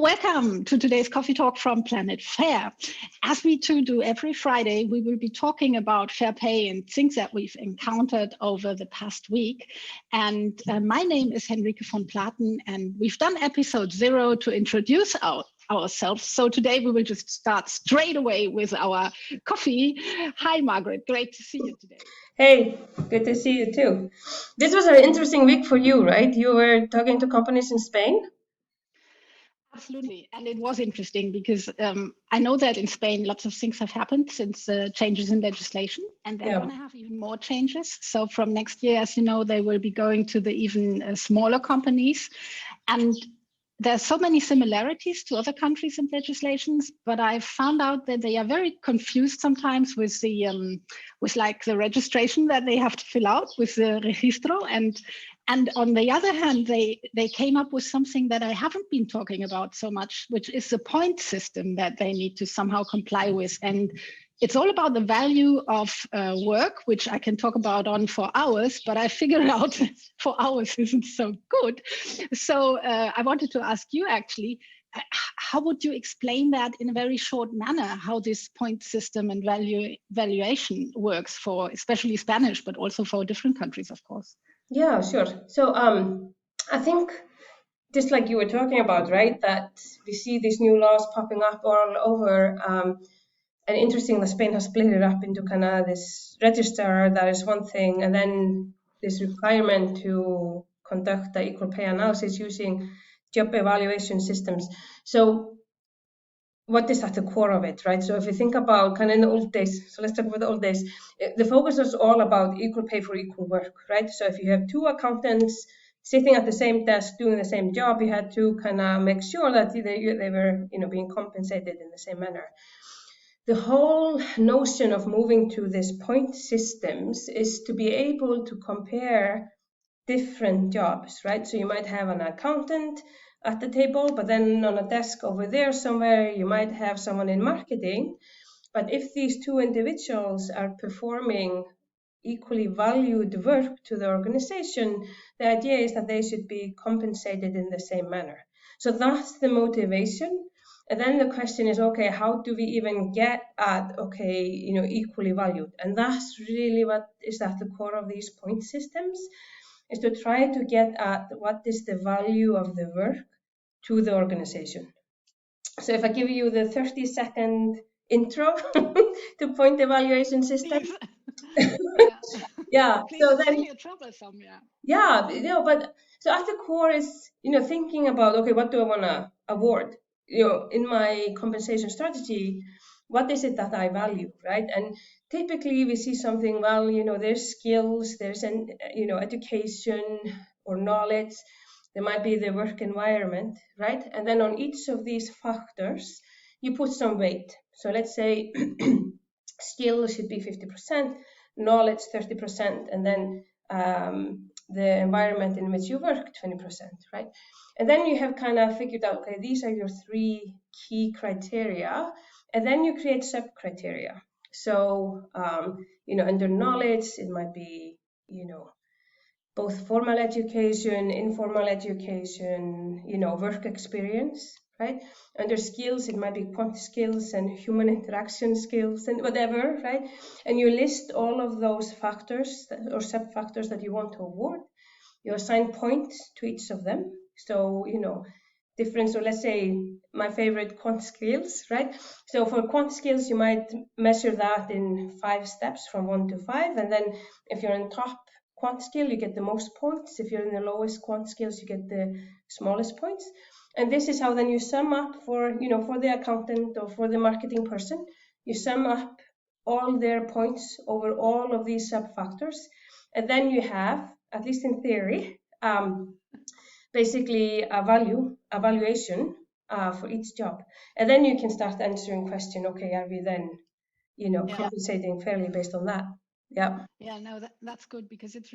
Welcome to today's Coffee Talk from Planet Fair. As we do every Friday, we will be talking about fair pay and things that we've encountered over the past week. And my name is Henrike von Platen, and we've done episode 0 to introduce ourselves. So today we will just start straight away with our coffee. Hi, Margrét. Great to see you today. Hey, good to see you too. This was an interesting week for you, right? You were talking to companies in Spain? Absolutely. And it was interesting because I know that in Spain, lots of things have happened since changes in legislation, and they're going to have even more changes. So from next year, as you know, they will be going to the even smaller companies. And there's so many similarities to other countries and legislations, but I found out that they are very confused sometimes with the the registration that they have to fill out with the registro. And on the other hand, they came up with something that I haven't been talking about so much, which is the point system that they need to somehow comply with. And it's all about the value of work, which I can talk about on for hours, but I figured out for hours isn't so good. So I wanted to ask you actually, how would you explain that in a very short manner, how this point system and valuation works for especially Spanish, but also for different countries, of course? Yeah, sure. So I think just like you were talking about, right, that we see these new laws popping up all over. And interesting that Spain has split it up into kind of this register, that is one thing, and then this requirement to conduct the equal pay analysis using job evaluation systems. So what is at the core of it, right? So if you think about kind of in the old days, so let's talk about the old days, the focus was all about equal pay for equal work, right? So if you have two accountants sitting at the same desk doing the same job, you had to kind of make sure that they were, being compensated in the same manner. The whole notion of moving to this point systems is to be able to compare different jobs, right? So you might have an accountant at the table, but then on a desk over there somewhere, you might have someone in marketing. But if these two individuals are performing equally valued work to the organization, the idea is that they should be compensated in the same manner. So that's the motivation. And then the question is, okay, how do we even get at, equally valued? And that's really what is at the core of these point systems, is to try to get at what is the value of the work to the organization. So if I give you the 30-second intro to point evaluation system. Yeah. So then really troublesome, but so at the core is, thinking about, okay, what do I want to award? In my compensation strategy, what is it that I value, right? And typically we see something, there's skills, there's education or knowledge, there might be the work environment, right? And then on each of these factors, you put some weight. So let's say skills should be 50%, knowledge 30%, and then the environment in which you work 20%, right? And then you have kind of figured out, okay, these are your 3 key criteria, and then you create sub-criteria. So, under knowledge, it might be, both formal education, informal education, work experience, right? Under skills, it might be quant skills and human interaction skills and whatever, right? And you list all of those factors or sub-factors that you want to award. You assign points to each of them. So, different. So let's say my favorite quant skills, right? So for quant skills, you might measure that in 5 steps from 1 to 5. And then if you're in top quant skill, you get the most points. If you're in the lowest quant skills, you get the smallest points. And this is how then you sum up for the accountant or for the marketing person, you sum up all their points over all of these sub-factors. And then you have, at least in theory, basically a evaluation for each job. And then you can start answering question, okay, are we then, compensating fairly based on that? Yeah. Yeah, no, that's good, because it's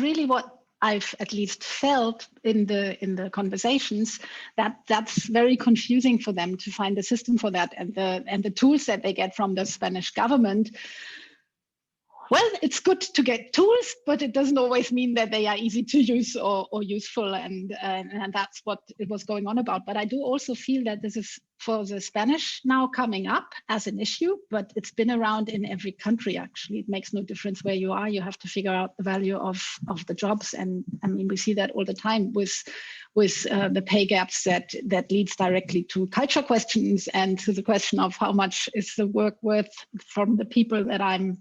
really what I've at least felt in the conversations, that's very confusing for them to find a system for that, and the tools that they get from the Spanish government well, it's good to get tools, but it doesn't always mean that they are easy to use or useful. And that's what it was going on about. But I do also feel that this is for the Spanish now coming up as an issue, but it's been around in every country, actually. It makes no difference where you are. You have to figure out the value of the jobs. And I mean, we see that all the time with the pay gaps that leads directly to culture questions and to the question of how much is the work worth from the people that I'm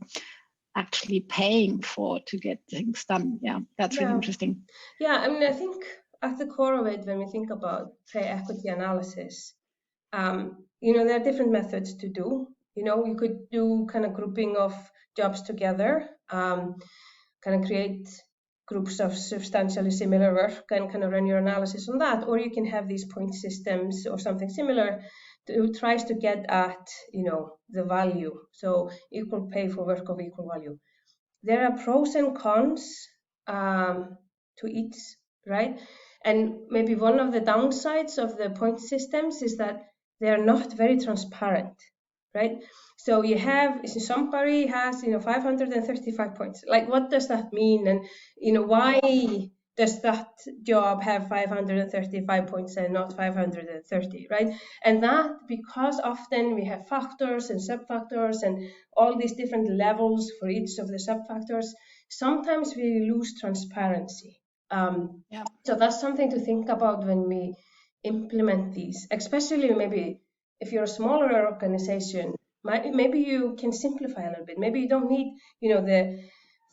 actually paying for to get things done. Yeah, that's really interesting. Yeah, I mean, I think at the core of it, when we think about pay equity analysis, there are different methods to do. You could do kind of grouping of jobs together, kind of create groups of substantially similar work and kind of run your analysis on that, or you can have these point systems or something similar that tries to get at, the value. So equal pay for work of equal value. There are pros and cons to each, right? And maybe one of the downsides of the point systems is that they are not very transparent, right? So you have, somebody has, 535 points. Like, what does that mean? And, why does that job have 535 points and not 530, right? And that because often we have factors and subfactors and all these different levels for each of the subfactors, sometimes we lose transparency. So that's something to think about when we implement these, especially maybe if you're a smaller organization, maybe you can simplify a little bit. Maybe you don't need, the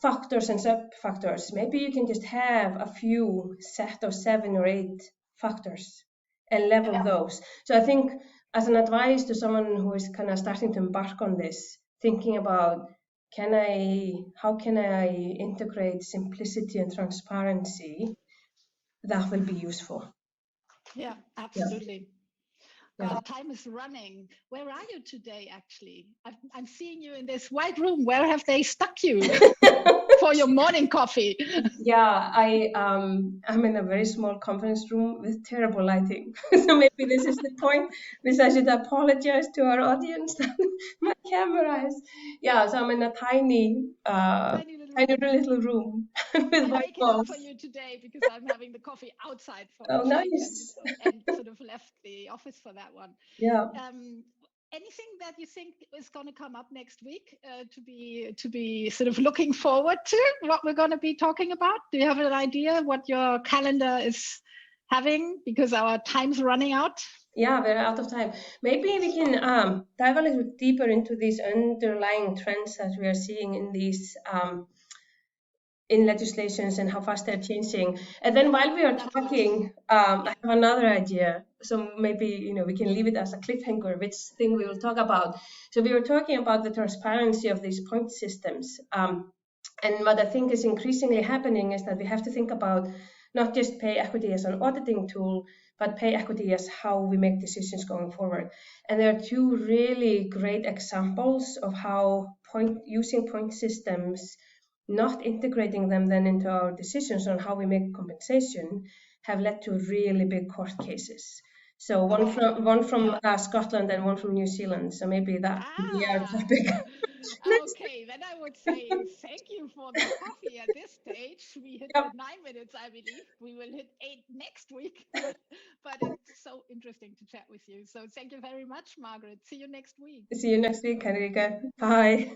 factors and sub-factors. Maybe you can just have a few set of 7 or 8 factors and level those. So I think as an advice to someone who is kind of starting to embark on this, thinking about how can I integrate simplicity and transparency, that will be useful. Yeah, absolutely. Time is running. Where are you today, actually? I'm seeing you in this white room. Where have they stuck you for your morning coffee? Yeah, I'm in a very small conference room with terrible lighting. So maybe this is the point, which I should apologize to our audience that my camera is. Yeah, so I'm in a tiny little room with white walls. For you today because I'm having the coffee outside for a nice. And sort of left the office for that one. Yeah. Anything that you think is going to come up next week to be sort of looking forward to what we're going to be talking about? Do you have an idea what your calendar is having, because our time's running out? Yeah, we're out of time. Maybe we can dive a little deeper into these underlying trends that we are seeing in these in legislations and how fast they're changing. And then while we are talking, I have another idea. So maybe, we can leave it as a cliffhanger, which thing we will talk about. So we were talking about the transparency of these point systems. And what I think is increasingly happening is that we have to think about not just pay equity as an auditing tool, but pay equity as how we make decisions going forward. And there are 2 really great examples of how using point systems, not integrating them then into our decisions on how we make compensation, have led to really big court cases. So one from Scotland and one from New Zealand. So maybe that would be our topic. Okay, then I would say thank you for the coffee at this stage. We hit 9 minutes, I believe. We will hit 8 next week. But it's so interesting to chat with you. So thank you very much, Margrét. See you next week. See you next week, Henrike. Bye.